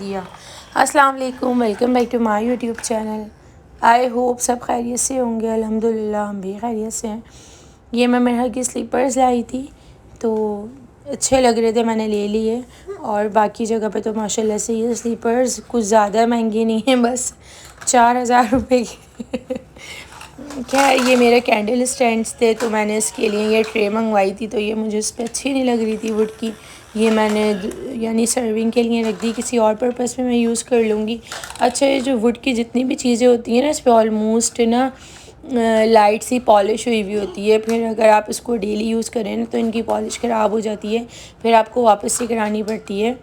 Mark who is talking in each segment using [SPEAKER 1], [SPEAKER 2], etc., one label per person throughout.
[SPEAKER 1] दिया। अस्सलाम वालेकुम, welcome back to my YouTube channel. I hope सब खैरियत से होंगे। अल्हम्दुलिल्लाह हम भी खैरियत से हैं। ये मैं मेहर की स्लीपर्स लाई थी तो अच्छे लग रहे थे, मैंने ले लिए। और बाकी जगह पे तो माशाल्लाह से ये स्लीपर्स कुछ ज़्यादा महंगे नहीं हैं, बस 4,000 रुपये के। खैर ये मेरे कैंडल स्टैंड्स थे तो मैंने इसके लिए ये ट्रे मंगवाई थी, तो ये मुझे इस पर अच्छी नहीं लग रही थी वुड की। ये मैंने यानी सर्विंग के लिए रख दी, किसी और पर्पज़ में मैं यूज़ कर लूँगी। अच्छा, ये जो वुड की जितनी भी चीज़ें होती हैं ना, इस पर ऑलमोस्ट ना लाइट सी पॉलिश हुई हुई होती है। फिर अगर आप इसको डेली यूज़ करें ना तो इनकी पॉलिश ख़राब हो जाती है, फिर आपको वापस से करानी पड़ती है।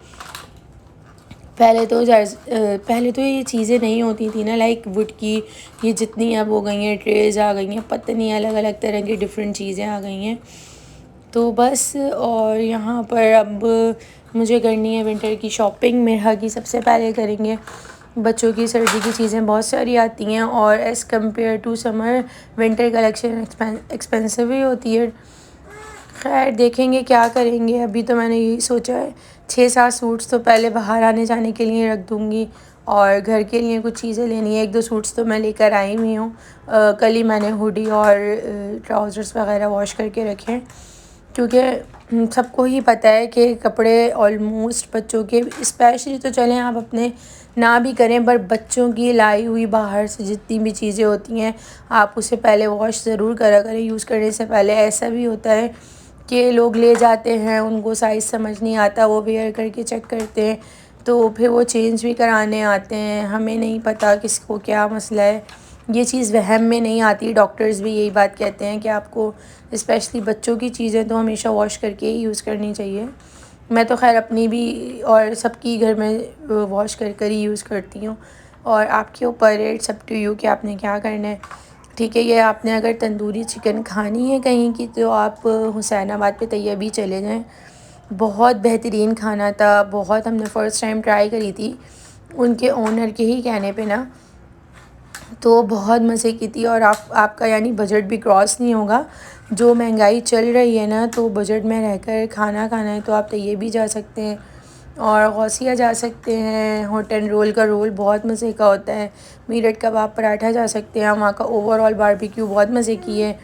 [SPEAKER 1] पहले तो ये चीज़ें नहीं होती थी ना, लाइक वुड की ये जितनी अब हो गई हैं, ट्रेज़ आ गई हैं, पता नहीं अलग अलग तरह की डिफरेंट चीज़ें आ गई हैं। तो बस, और यहाँ पर अब मुझे करनी है विंटर की शॉपिंग। मेरा की सबसे पहले करेंगे। बच्चों की सर्दी की चीज़ें बहुत सारी आती हैं और as compare to summer winter collection expensive ही होती है। खैर देखेंगे क्या करेंगे। अभी तो मैंने यही सोचा है 6-7 सूट्स तो पहले बाहर आने जाने के लिए रख दूँगी, और घर के लिए कुछ चीज़ें लेनी है। 1-2 सूट्स तो मैं लेकर आई हुई हूँ। कल ही मैंने हुडी और ट्राउज़र्स वगैरह वॉश करके रखे हैं, क्योंकि सबको ही पता है कि कपड़े ऑलमोस्ट बच्चों के, स्पेशली तो चलें आप अपने ना भी करें, पर बच्चों की लाई हुई बाहर से जितनी भी चीज़ें होती हैं आप उसे पहले वॉश ज़रूर करा करें यूज़ करने से पहले। ऐसा भी होता है कि लोग ले जाते हैं, उनको साइज़ समझ नहीं आता, वो वेयर करके चेक करते हैं तो फिर वो चेंज भी कराने आते हैं। हमें नहीं पता किसको क्या मसला है, ये चीज़ वहम में नहीं आती। डॉक्टर्स भी यही बात कहते हैं कि आपको स्पेशली बच्चों की चीज़ें तो हमेशा वॉश करके ही यूज़ करनी चाहिए। मैं तो खैर अपनी भी और सबकी घर में वॉश कर ही यूज़ करती हूँ, और आपके ऊपर है, इट्स अप टू यू कि आपने क्या करना है। ठीक है, ये आपने अगर तंदूरी चिकन खानी है कहीं की तो आप हुसैनाबाद पे तैयबी चले जाएं। बहुत बेहतरीन खाना था, बहुत हमने फ़र्स्ट टाइम ट्राई करी थी उनके ओनर के ही कहने पे ना, तो बहुत मज़े की थी। और आपका यानी बजट भी क्रॉस नहीं होगा। जो महंगाई चल रही है ना, तो बजट में रहकर खाना खाना है तो आप तैयबी जा सकते हैं और गौसिया जा सकते हैं। हॉट एंड रोल का रोल बहुत मज़े का होता है। मीरठ कबाब पराठा जा सकते हैं, वहाँ का ओवरऑल बारबेक्यू बहुत मज़े की है,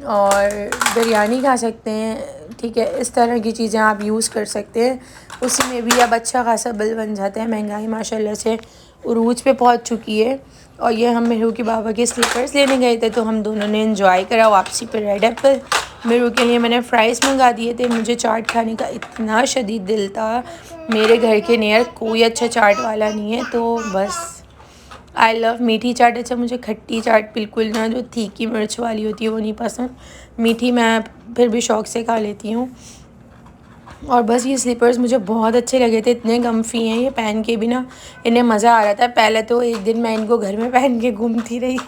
[SPEAKER 1] और बिरयानी खा सकते हैं। ठीक है, इस तरह की चीज़ें आप यूज़ कर सकते हैं। उसी में भी अब अच्छा खासा बिल बन जाता है। महंगाई माशाल्लाह से उरूज पे पहुंच चुकी है। और ये हम मेहरू के बाबा के स्लीपर्स लेने गए थे तो हम दोनों ने एंजॉय करा वापसी पर रेड एप्पल। मेरू के लिए मैंने फ़्राइज़ मंगा दिए थे। मुझे चाट खाने का इतना शदीद दिल था, मेरे घर के नियर कोई अच्छा चाट वाला नहीं है, तो बस आई लव मीठी चाट। अच्छा, मुझे खट्टी चाट बिल्कुल ना, जो तीखी मिर्च वाली होती है वो नहीं पसंद। मीठी मैं फिर भी शौक़ से खा लेती हूँ। और बस ये स्लीपर्स मुझे बहुत अच्छे लगे थे, इतने कम्फ़ी हैं, ये पहन के भी ना इन्हें मज़ा आ रहा था। पहले तो एक दिन मैं इनको घर में पहन के घूमती रही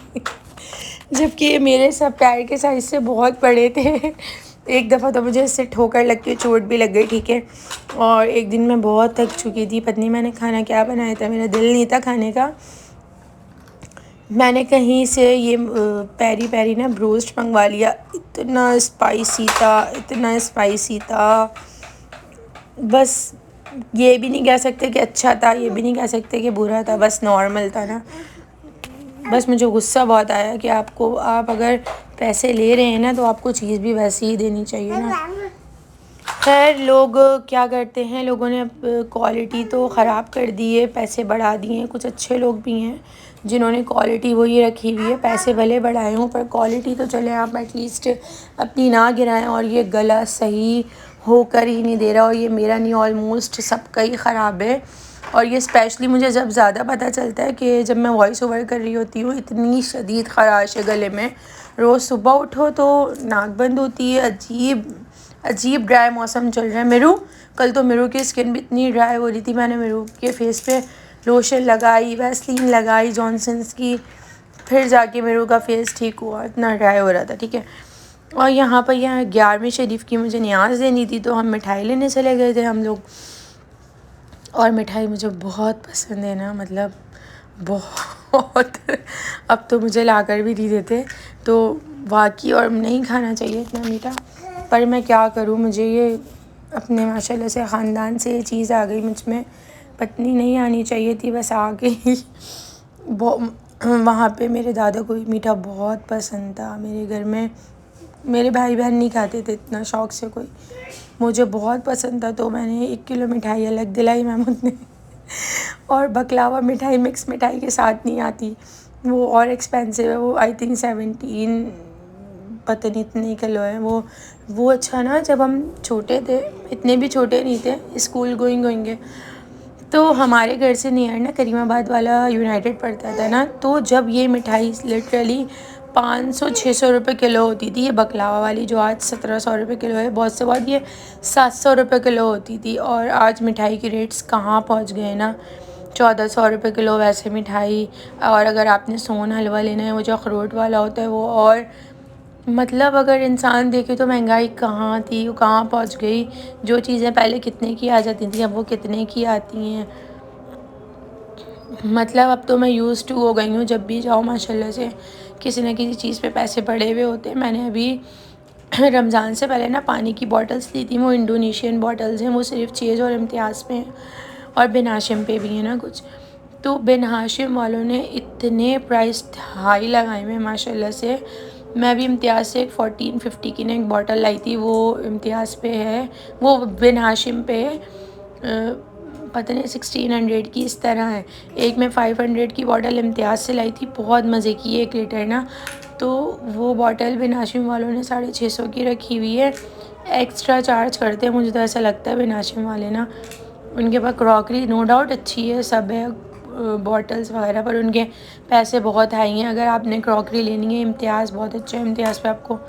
[SPEAKER 1] जबकि ये मेरे सब पैर के साइज़ से बहुत बड़े थे। एक दफ़ा तो मुझे इससे ठोकर लग के चोट भी लग गई। ठीक है, और एक दिन मैं बहुत थक चुकी थी, पता नहीं मैंने खाना क्या बनाया था, मेरा दिल नहीं था खाने का। मैंने कहीं से ये पेरी पेरी ना ब्रोस्ट मंगवा लिया। इतना स्पाइसी था, इतना स्पाइसी था, बस ये भी नहीं कह सकते कि अच्छा था, ये भी नहीं कह सकते कि बुरा था, बस नॉर्मल था ना। बस मुझे गुस्सा बहुत आया कि आप अगर पैसे ले रहे हैं ना तो आपको चीज़ भी वैसी ही देनी चाहिए ना। खैर लोग क्या करते हैं, लोगों ने क्वालिटी तो ख़राब कर दी है, पैसे बढ़ा दिए हैं। कुछ अच्छे लोग भी हैं जिन्होंने क्वालिटी वही रखी हुई है, पैसे भले बढ़ाए हों पर क्वालिटी तो चले आप एटलीस्ट अपनी ना गिराएं। और ये गला सही होकर ही नहीं दे रहा, और ये मेरा नहीं, ऑलमोस्ट सबका ही ख़राब है। और ये स्पेशली मुझे जब ज़्यादा पता चलता है कि जब मैं वॉइस ओवर कर रही होती हूँ, इतनी शदीद ख़राश है गले में। रोज़ सुबह उठो तो नाक बंद होती है, अजीब ड्राई मौसम चल रहा है। मेरू कल तो मेरू की स्किन भी इतनी ड्राई हो रही थी, मैंने मेरू के फेस पे लोशन लगाई, वैसलीन लगाई जॉनसन्स की, फिर जाके मेरू का फेस ठीक हुआ, इतना ड्राई हो रहा था। ठीक है, और यहाँ 11वीं शरीफ की मुझे न्याज़ देनी थी तो हम मिठाई लेने चले गए थे हम लोग। और मिठाई मुझे बहुत पसंद है ना, मतलब बहुत अब तो मुझे लाकर भी नहीं देते, तो वाकई और नहीं खाना चाहिए इतना मीठा, पर मैं क्या करूँ, मुझे ये अपने माशाल्लाह से ख़ानदान से ये चीज़ आ गई मुझ में। पत्नी नहीं आनी चाहिए थी, बस आ गई। वहाँ पे मेरे दादा को मीठा बहुत पसंद था। मेरे घर में मेरे भाई बहन नहीं खाते थे इतना शौक़ से कोई, मुझे बहुत पसंद था, तो मैंने 1 किलो मिठाई अलग दिलाई महमूद ने। और बकलावा मिठाई मिक्स मिठाई के साथ नहीं आती, वो और एक्सपेंसिव है, वो आई थिंक 17 पता नहीं इतने किलो है वो। अच्छा ना, जब हम छोटे थे, इतने भी छोटे नहीं थे, स्कूल गोइंग होंगे, तो हमारे घर से नियर ना करीमाबाद वाला यूनाइटेड पड़ता था ना, तो जब ये मिठाई लिटरली 500-600 रुपये किलो होती थी, ये बकलावा वाली जो आज 1700 रुपये किलो है, बहुत से बहुत ये 700 रुपये किलो होती थी। और आज मिठाई के रेट्स कहाँ पहुँच गए ना, 1400 रुपये किलो वैसे मिठाई। और अगर आपने सोन हलवा लेना है, वो जो अखरोट वाला होता है वो, और मतलब अगर इंसान देखे तो महंगाई कहाँ थी, वो कहाँ पहुँच गई। जो चीज़ें पहले कितने की आ जाती थी, अब वो कितने की आती हैं। मतलब अब तो मैं यूज़ टू हो गई हूँ, जब भी जाओ माशाल्लाह से किसी न किसी चीज़ पे पैसे पड़े हुए होते हैं। मैंने अभी रमज़ान से पहले ना पानी की बॉटल्स ली थी, वो इंडोनेशियन बॉटल्स हैं, वो सिर्फ चेज़ और इम्तियाज़ पे हैं, और बिन हाशिम पे भी है ना कुछ। तो बिन हाशिम वालों ने इतने प्राइस हाई लगाए हुए माशाल्लाह से। मैं भी इम्तियाज़ से एक 1450 की ना एक बॉटल लाई थी, वो इम्तियाज़ पे है, वो बिन हाशिम पे पता नहीं 1600 की इस तरह है। एक मैं 500 की बॉटल इम्तियाज़ से लाई थी, बहुत मज़े की, 1 लीटर ना। तो वो बॉटल बिन हाशिम वालों ने 650 की रखी हुई है, एक्स्ट्रा चार्ज करते हैं, मुझे तो ऐसा लगता है बिन हाशिम वाले ना। उनके पास क्रॉकरी नो डाउट अच्छी है, सब है, बॉटल्स वगैरह, पर उनके पैसे बहुत हाई हैं। अगर आपने क्रॉकरी लेनी है, इम्तियाज़ बहुत अच्छा है, इम्तियाज़ पे आपको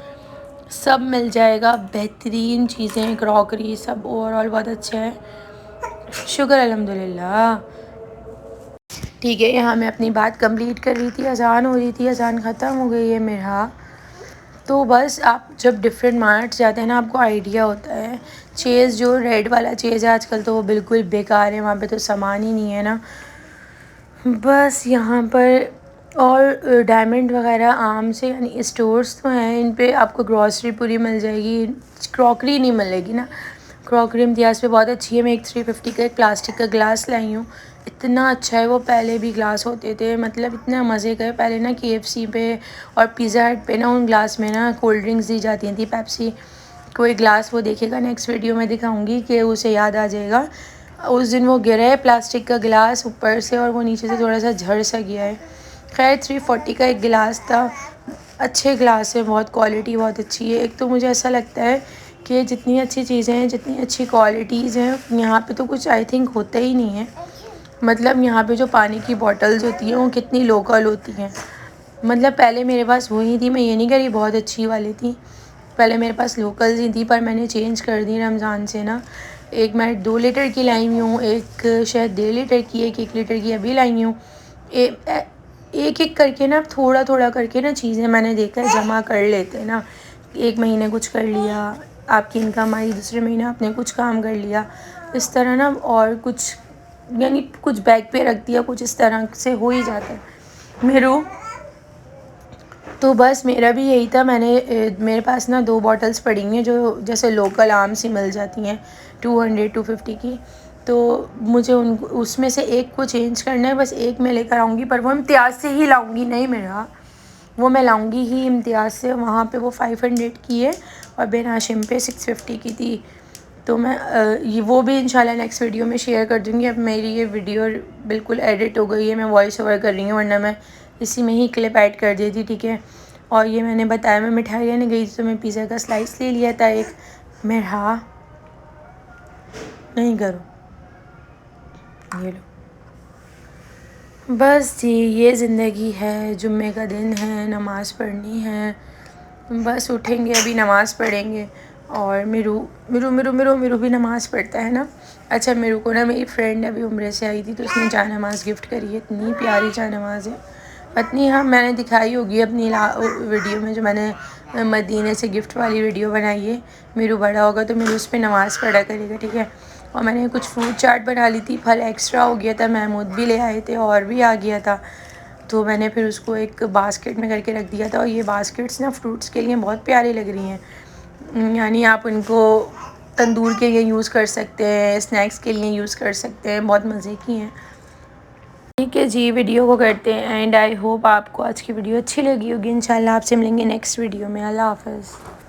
[SPEAKER 1] सब मिल जाएगा, बेहतरीन चीज़ें, क्रॉकरी सब ओवरऑल बहुत अच्छा है, शुक्र अल्हम्दुलिल्लाह। ठीक है, यहाँ मैं अपनी बात कंप्लीट कर रही थी, अज़ान हो रही थी, अज़ान ख़त्म हो गई है मेरा। तो बस आप जब डिफरेंट मार्ट्स जाते हैं ना, आपको आइडिया होता है। चेज़ जो रेड वाला चेज़ है आजकल, तो वो बिल्कुल बेकार है, वहाँ पे तो सामान ही नहीं है ना। बस यहाँ पर और डायमंड वगैरह आम से यानी स्टोर्स तो हैं, इन पे आपको ग्रॉसरी पूरी मिल जाएगी, क्रॉकरी नहीं मिलेगी ना। क्रॉकरी इम्तियाज़ पे बहुत अच्छी है। मैं एक 350 का एक प्लास्टिक का ग्लास लाई हूँ, इतना अच्छा है वो। पहले भी ग्लास होते थे, मतलब इतना मज़े का है। पहले ना KFC पे और पिज़्ज़ा हट पे ना उन ग्लास में ना कोल्ड ड्रिंक्स दी जाती थी, पेप्सी। कोई ग्लास वो देखेगा, नेक्स्ट वीडियो में दिखाऊंगी कि उसे याद आ जाएगा। उस दिन वो गिरा है प्लास्टिक का गिलास ऊपर से, और वो नीचे से थोड़ा सा झड़ सा गया है। खैर 340 का एक गिलास था, अच्छे ग्लास है, बहुत क्वालिटी बहुत अच्छी है। एक तो मुझे ऐसा लगता है कि जितनी अच्छी चीज़ें हैं, जितनी अच्छी क्वालिटीज़ हैं, यहाँ पे तो कुछ आई थिंक होता ही नहीं है। मतलब यहाँ पे जो पानी की बॉटल्स होती हैं वो कितनी लोकल होती हैं। मतलब पहले मेरे पास वही थी, मैं ये नहीं कह रही बहुत अच्छी वाली थी, पहले मेरे पास लोकल्स ही थी, पर मैंने चेंज कर दी रमज़ान से ना। एक मैं 2 लीटर की लाई हूँ, एक शायद 1.5 लीटर की, एक 1 लीटर की अभी लाई हूँ। एक एक करके ना, थोड़ा थोड़ा करके ना चीज़ें मैंने देखा है जमा कर लेते हैं ना। एक महीने कुछ कर लिया, आपकी इनकम आई, दूसरे महीने आपने कुछ काम कर लिया, इस तरह ना। और कुछ यानी कुछ बैग पे रख दिया, कुछ इस तरह से हो ही जाता है मेरू। तो बस मेरा भी यही था। मेरे पास ना 2 बॉटल्स पड़ी हैं जो जैसे लोकल आम सी मिल जाती हैं 200-250 की। तो मुझे उसमें से एक को चेंज करना है, बस एक मैं लेकर आऊँगी, पर वो इम्तियाज़ से ही लाऊँगी, नहीं मेरा वो मैं लाऊँगी ही इम्तियाज़ से। वहाँ पे वो 500 की है और बिन हाशिम पे 650 की थी। तो मैं वो भी इंशाल्लाह नेक्स्ट वीडियो में शेयर कर दूँगी। अब मेरी ये वीडियो बिल्कुल एडिट हो गई है, मैं वॉइस ओवर कर रही हूँ, वरना मैं इसी में ही क्लिप ऐड कर देती, ठीक है। और ये मैंने बताया मैं मिठाई लेने गई थी, तो मैं पिज़्ज़ा का स्लाइस ले लिया था एक। मैं हाँ नहीं करो, ये लो। बस जी, ये ज़िंदगी है, जुम्मे का दिन है, नमाज़ पढ़नी है, बस उठेंगे अभी नमाज़ पढ़ेंगे। और मेरू भी नमाज़ पढ़ता है ना। अच्छा, मेरू को ना मेरी फ्रेंड अभी उम्रे से आई थी, तो उसने जा नमाज़ गिफ्ट करी है, इतनी प्यारी जा नमाज़ है। पत्नी, हाँ मैंने दिखाई होगी अपनी वीडियो में, जो मैंने मदीने से गिफ्ट वाली वीडियो बनाई है। मेरू बड़ा होगा तो मेरू उस पर नमाज़ पढ़ा करेगा, ठीक है। और मैंने कुछ फ्रूट चाट बना ली थी, फल एक्स्ट्रा हो गया था, महमूद भी ले आए थे और भी आ गया था, तो मैंने फिर उसको एक बास्केट में करके रख दिया था। और ये बास्केट्स ना फ्रूट्स के लिए बहुत प्यारी लग रही हैं, यानी आप उनको तंदूर के लिए यूज़ कर सकते हैं, स्नैक्स के लिए यूज़ कर सकते हैं, बहुत मज़े की हैं। ठीक है जी, वीडियो को करते हैं एंड आई होप आपको आज की वीडियो अच्छी लगी होगी। इंशाल्लाह आपसे मिलेंगे नेक्स्ट वीडियो में। अल्लाह हाफ़िज़।